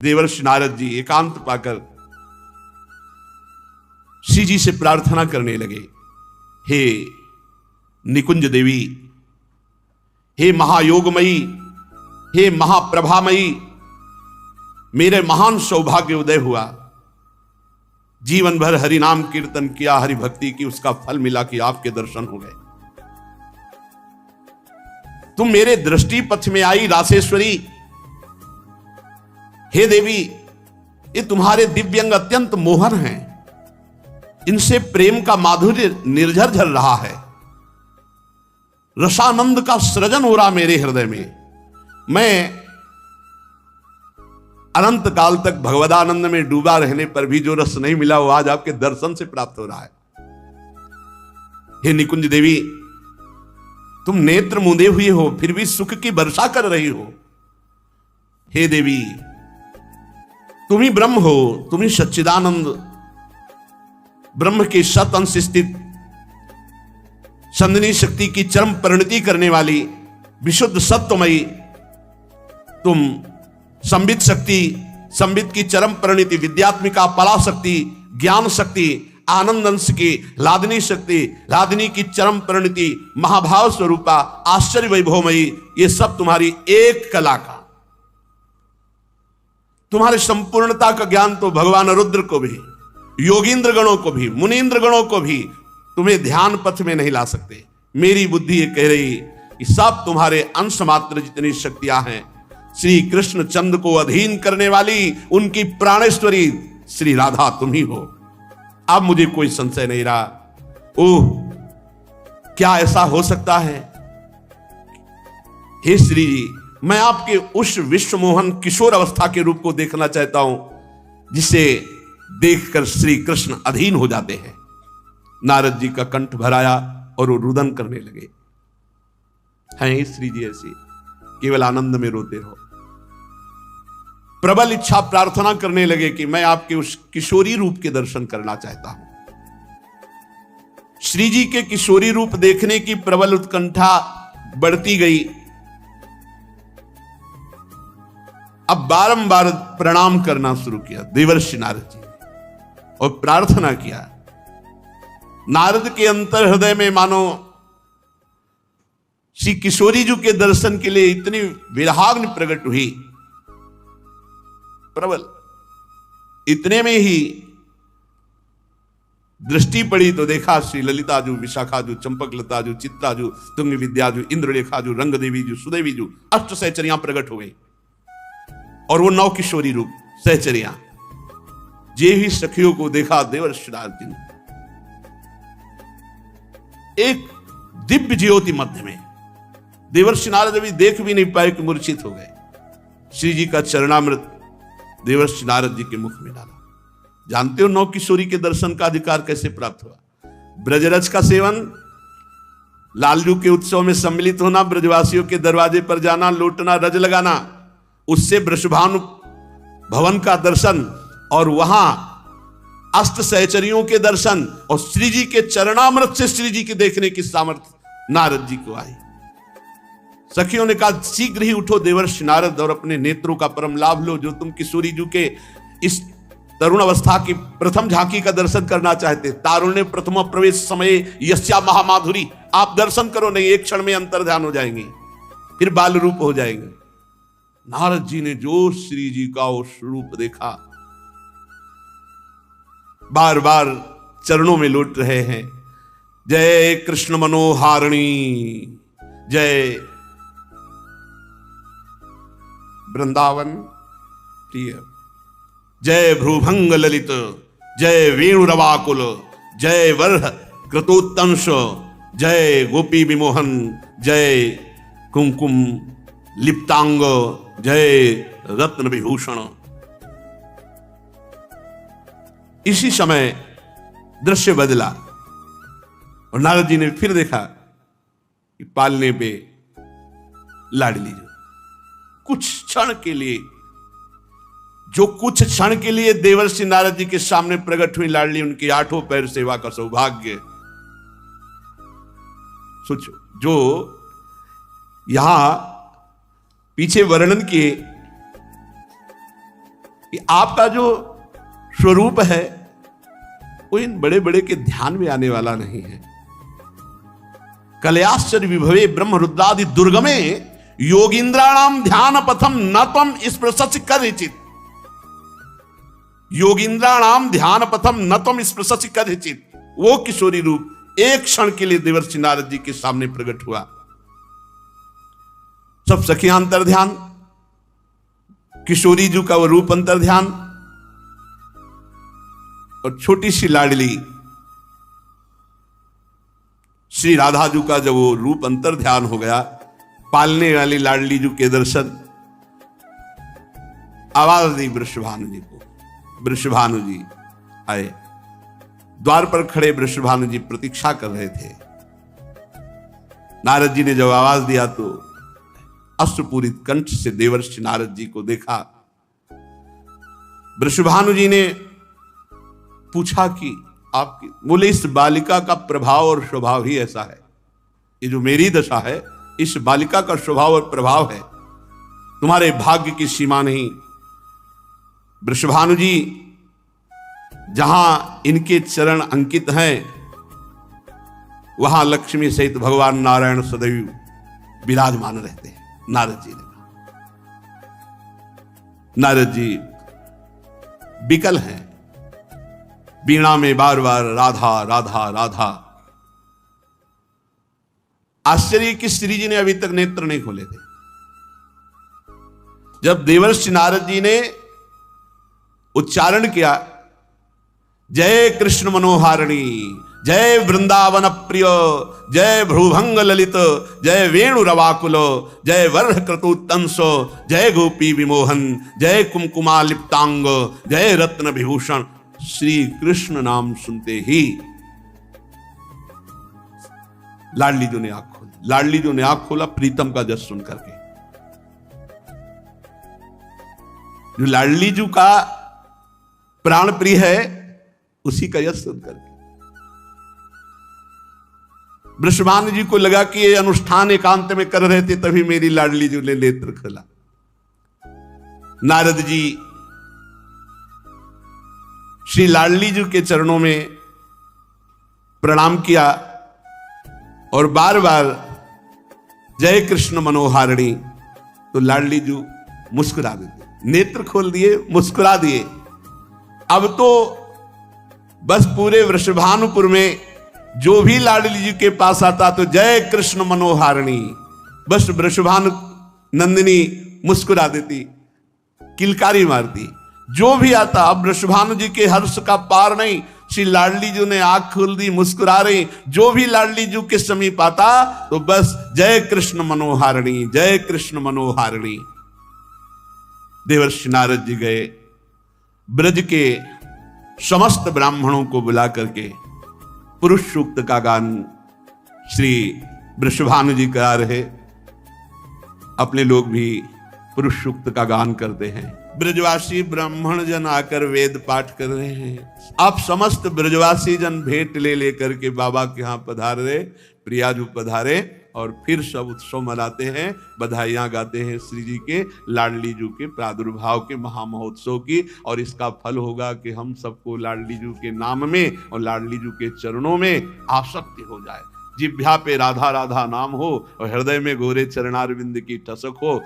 देवर्षि नारद जी एकांत पाकर श्री जी से प्रार्थना करने लगे, हे निकुंज देवी, हे महायोगमयी, हे महाप्रभामयी, मेरे महान सौभाग्य उदय हुआ। जीवन भर हरि नाम कीर्तन किया, हरि भक्ति की, उसका फल मिला कि आपके दर्शन हो गए। तुम मेरे दृष्टि पथ में आई रासेश्वरी। हे देवी, ये तुम्हारे दिव्यंग अत्यंत मोहन हैं, इनसे प्रेम का माधुर्य निर्झर झर रहा है, रसानंद का सृजन हो रहा मेरे हृदय में। मैं अनंत काल तक भगवदानंद में डूबा रहने पर भी जो रस नहीं मिला वो आज आपके दर्शन से प्राप्त हो रहा है। हे निकुंज देवी, तुम नेत्र मूंदे हुए हो फिर भी सुख की वर्षा कर रही हो। हे देवी, तुम ही ब्रह्म हो, तुम ही सच्चिदानंद, ब्रह्म के सत अंश स्थित संदनी शक्ति की चरम परिणति करने वाली विशुद्ध सत्वमयी, तुम संबित शक्ति, संबित की चरम परिणति, विद्यात्मिका पराशक्ति, ज्ञान शक्ति, आनंद अंश की लादनी शक्ति, लादनी की चरम परिणति, महाभाव स्वरूपा, आश्चर्य वैभवमयी, ये सब तुम्हारी एक कला का, तुम्हारी संपूर्णता का ज्ञान तो भगवान रुद्र को भी, योगींद्र गणों को भी, मुनीन्द्र गणों को भी तुम्हें ध्यान पथ में नहीं ला सकते। मेरी बुद्धि ये कह रही कि सब तुम्हारे अंश मात्र जितनी शक्तियां हैं, श्री कृष्ण चंद्र को अधीन करने वाली उनकी प्राणेश्वरी श्री राधा तुम ही हो। अब मुझे कोई संशय नहीं रहा। ओह, क्या ऐसा हो सकता है? हे श्री जी, मैं आपके उस विश्वमोहन किशोर अवस्था के रूप को देखना चाहता हूं जिसे देखकर श्री कृष्ण अधीन हो जाते हैं। नारद जी का कंठ भराया और वो रुदन करने लगे। हैं श्री जी ऐसी, केवल आनंद में रोते रहो। प्रबल इच्छा प्रार्थना करने लगे कि मैं आपके उस किशोरी रूप के दर्शन करना चाहता हूं। श्री जी के किशोरी रूप देखने की प्रबल उत्कंठा बढ़ती गई। अब बारंबार प्रणाम करना शुरू किया देवर्षि नारद जी और प्रार्थना किया। नारद के अंतर हृदय में मानो श्री किशोरी जी के दर्शन के लिए इतनी विरहाग्नि प्रकट हुई, प्रबल। इतने में ही दृष्टि पड़ी तो देखा श्री ललिता जू, विशाखा जू, चंपक लता जू, चित्रा जू, तुंग विद्या जू, इंद्रलेखा जू, रंग देवी जू, सुदेवी जू, अष्ट सहचरियां प्रकट हो गई। और वो नौ किशोरी रूप सहचरियां, जे ही सखियों को देखा देवर्षि नारद जी ने एक दिव्य ज्योति मध्य में, देवर्षि नारद अभी देख भी नहीं पाए कि मूर्छित हो गए। श्री जी का चरणामृत देवर्षि नारद जी के मुख में डाला। जानते हो नौ किशोरी के दर्शन का अधिकार कैसे प्राप्त हुआ? ब्रजरज का सेवन, लालजू के उत्सव में सम्मिलित होना, ब्रजवासियों के दरवाजे पर जाना, लौटना, रज लगाना, उससे वृषभानु भवन का दर्शन और वहां अष्ट सहचरियों के दर्शन और श्री जी के चरणामृत से श्री जी के देखने की सामर्थ्य नारद जी को आई। सखियों ने कहा, शीघ्र ही उठो देवर्षि नारद और अपने नेत्रों का परम लाभ लो, जो तुम किशोरी जी के इस तरुण अवस्था की प्रथम झांकी का दर्शन करना चाहते। तारुण्य प्रथम प्रवेश समय यस्या महामाधुरी, आप दर्शन करो, नहीं एक क्षण में अंतर ध्यान हो जाएंगे, फिर बाल रूप हो जाएंगे। नारद जी ने जो श्री जी का वो स्वरूप देखा, बार बार चरणों में लौट रहे हैं। जय कृष्ण मनोहारिणी, जय वृंदावन प्रिय, जय भ्रूभंग ललित, जय वेणुरवाकुल, जय वर्ह कृतोत्तंश, जय गोपी विमोहन, जय कुमकुम लिप्तांग, जय रत्न विभूषण। इसी समय दृश्य बदला और नारद जी ने फिर देखा कि पालने पे लाडली जो कुछ क्षण के लिए, जो कुछ क्षण के लिए देवर्षि नारद जी के सामने प्रकट हुई लाडली, उनकी आठों पैर सेवा का सौभाग्य। सोचो, जो यहां पीछे वर्णन किए कि आपका जो स्वरूप है वो इन बड़े बड़े के ध्यान में आने वाला नहीं है। कलयाश्चर्य विभवे ब्रह्म रुद्रादि दुर्गमे योगींद्राणाम ध्यान पथम न तम स्पृशसि कदाचित्। योगींद्राणाम ध्यान पथम न तम स्पृशसि कदाचित्। वो किशोरी रूप एक क्षण के लिए देवर्षि नारद जी के सामने प्रकट हुआ। सब सखियां अंतर ध्यान, किशोरी जी का वो रूप अंतर ध्यान, और छोटी सी लाडली श्री राधा जी का जब वो रूप अंतर ध्यान हो गया, पालने वाली लाडली जी के दर्शन, आवाज दी वृषभानु जी को। वृषभानु जी आए। द्वार पर खड़े वृषभानु जी प्रतीक्षा कर रहे थे। नारद जी ने जब आवाज दिया तो अश्रुपूरित कंठ से देवर्षि नारद जी को देखा। वृषभानु जी ने पूछा कि आपकी, बोले इस बालिका का प्रभाव और स्वभाव ही ऐसा है, ये जो मेरी दशा है इस बालिका का स्वभाव और प्रभाव है, तुम्हारे भाग्य की सीमा नहीं। वृषभानु जी जहां इनके चरण अंकित हैं वहां लक्ष्मी सहित भगवान नारायण सदैव विराजमान रहते हैं। नारद जी ने कहा। नारद जी विकल हैं, वीणा में बार बार राधा राधा राधा। आश्चर्य कि श्री जी ने अभी तक नेत्र नहीं खोले थे। जब देवर्षि नारद जी ने उच्चारण किया, जय कृष्ण मनोहारिणी, जय वृंदावन प्रिय, जय भ्रुभंग ललित, जय वेणु रवाकुल, जय वर्ह क्रतुतंस, जय गोपी विमोहन, जय कुमकुमा लिप्तांग, जय रत्न विभूषण। श्री कृष्ण नाम सुनते ही लाडली जो ने आंख खोली। लाडली जो ने आंख खोला प्रीतम का जस सुन करके। जो लाडली जी का प्राण प्रिय है उसी का यश सुन करके वृषभानु जी को लगा कि ये अनुष्ठान एकांत में कर रहे थे, तभी मेरी लाडली जी ने नेत्र खोला। नारद जी श्री लाडली जी के चरणों में प्रणाम किया और बार बार जय कृष्ण मनोहारिणी। तो लाडली जी मुस्कुरा देते, नेत्र खोल दिए, मुस्कुरा दिए। अब तो बस पूरे वृषभानुपुर में जो भी लाडली जी के पास आता तो जय कृष्ण मनोहारिणी, बस वृषभानु नंदिनी मुस्कुरा देती, किलकारी मारती। जो भी आता, अब वृषभानु जी के हर्ष का पार नहीं। श्री लाडली जी ने आंख खोल दी, मुस्कुरा रही। जो भी लाडली जी के समीप आता तो बस जय कृष्ण मनोहारिणी, जय कृष्ण मनोहारिणी। देवर्षि नारद जी गए, ब्रज के समस्त ब्राह्मणों को बुला करके पुरुष सूक्त का गान श्री वृषभानु जी करा रहे। अपने लोग भी पुरुष सूक्त का गान करते हैं। ब्रजवासी ब्राह्मण जन आकर वेद पाठ कर रहे हैं। आप समस्त ब्रजवासी जन भेंट ले लेकर के बाबा के यहां पधारे, प्रियाजू पधारे और फिर सब उत्सव मनाते हैं, बधाइयां गाते हैं श्री जी के, लाडली जू के प्रादुर्भाव के महामहोत्सव की। और इसका फल होगा कि हम सबको लाडली जू के नाम में और लाडली जू के चरणों में आसक्ति हो जाए। जिह्वा पे राधा राधा नाम हो और हृदय में गोरे चरणारविंद की टसक हो।